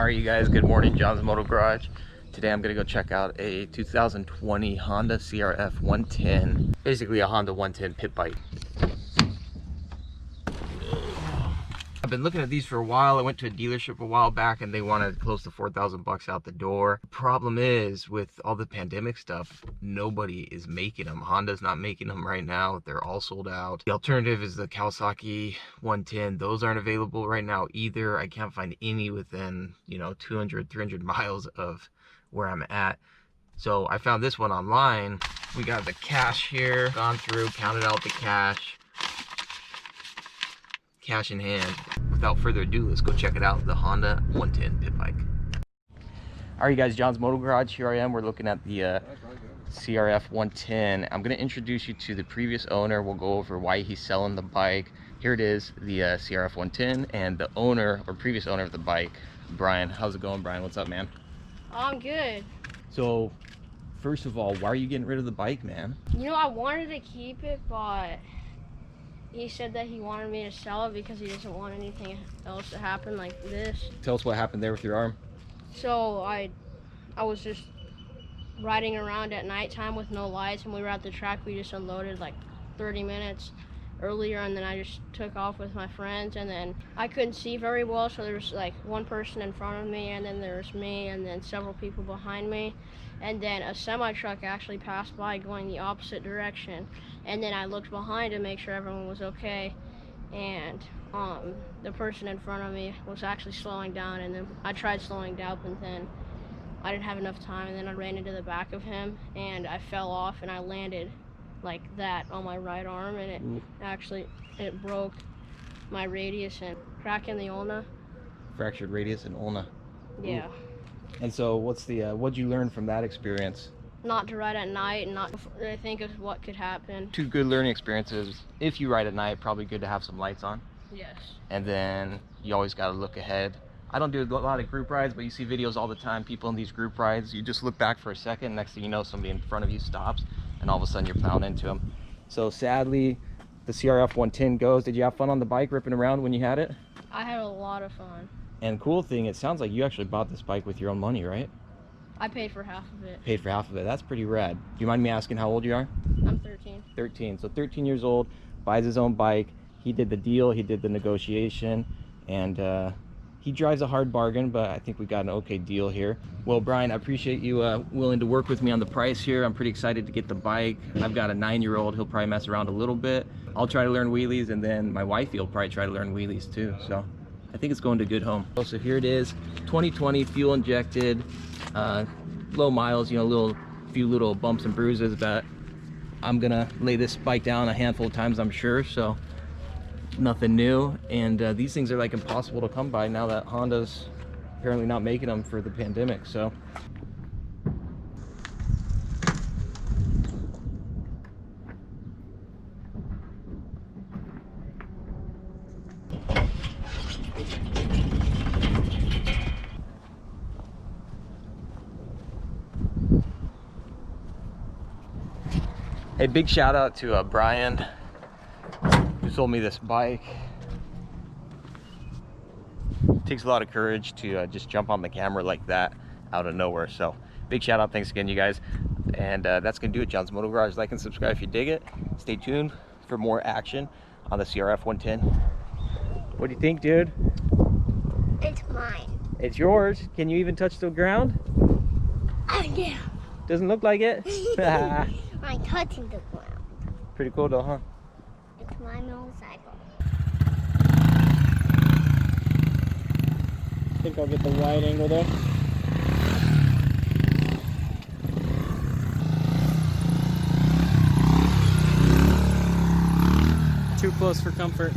Alright you guys, good morning. John's Moto Garage. Today I'm gonna go check out a 2020 Honda CRF 110. Basically a Honda 110 pit bike. I've been looking at these for a while. I went to a dealership a while back and they wanted close to 4,000 bucks out the door. The problem is with all the pandemic stuff, nobody is making them. Honda's not making them right now. They're all sold out. The alternative is the Kawasaki 110. Those aren't available right now either. I can't find any within, 200, 300 miles of where I'm at. So I found this one online. We got the cash here, gone through, counted out the cash in hand. Without further ado, let's go check it out, the Honda 110 pit bike. All right, you guys, John's Moto Garage. Here I am. We're looking at the CRF 110. I'm going to introduce you to the previous owner. We'll go over why he's selling the bike. Here it is, the CRF 110, and the owner or previous owner of the bike, Brian. How's it going, Brian? What's up, man? I'm good. So, first of all, why are you getting rid of the bike, man? I wanted to keep it, but he said that he wanted me to sell it because he doesn't want anything else to happen like this. Tell us what happened there with your arm. So I was just riding around at nighttime with no lights, and we were at the track. We just unloaded like 30 minutes earlier, and then I just took off with my friends, and then I couldn't see very well, so there was like one person in front of me, and then there was me, and then several people behind me, and then a semi-truck actually passed by going the opposite direction, and then I looked behind to make sure everyone was okay, and the person in front of me was actually slowing down, and then I tried slowing down, but then I didn't have enough time, and then I ran into the back of him, and I fell off, and I landed like that on my right arm, and it broke my radius and crack in the ulna. Fractured radius and ulna. Yeah. Ooh. And so what'd you learn from that experience? Not to ride at night and not to think of what could happen. Two good learning experiences. If you ride at night, probably good to have some lights on. Yes. And then you always got to look ahead. I don't do a lot of group rides, but you see videos all the time, people in these group rides. You just look back for a second, next thing you know, somebody in front of you stops, and all of a sudden you're plowing into them. So sadly, the CRF 110 goes. Did you have fun on the bike ripping around when you had it? I had a lot of fun. And cool thing, it sounds like you actually bought this bike with your own money, right? I paid for half of it. Paid for half of it. That's pretty rad. Do you mind me asking how old you are? I'm 13. 13. So 13 years old, buys his own bike. He did the deal, he did the negotiation, and he drives a hard bargain, but I think we got an okay deal here. Well, Brian, I appreciate you willing to work with me on the price here. I'm pretty excited to get the bike. I've got a 9-year-old. He'll probably mess around a little bit. I'll try to learn wheelies, and then my wifey will probably try to learn wheelies too. So I think it's going to good home. So here it is, 2020, fuel injected, low miles, few little bumps and bruises, but I'm gonna lay this bike down a handful of times, I'm sure, so nothing new. And these things are like impossible to come by now that Honda's apparently not making them for the pandemic. So hey, big shout out to Brian, who sold me this bike. It takes a lot of courage to just jump on the camera like that out of nowhere. So big shout out, thanks again, you guys. And that's gonna do it. John's Moto Garage. Like and subscribe if you dig it. Stay tuned for more action on the CRF 110. What do you think, dude? It's mine. It's yours. Can you even touch the ground? Oh yeah. Doesn't look like it. I'm touching the ground. Pretty cool though, huh? It's my motorcycle. I think I'll get the wide angle there. Too close for comfort.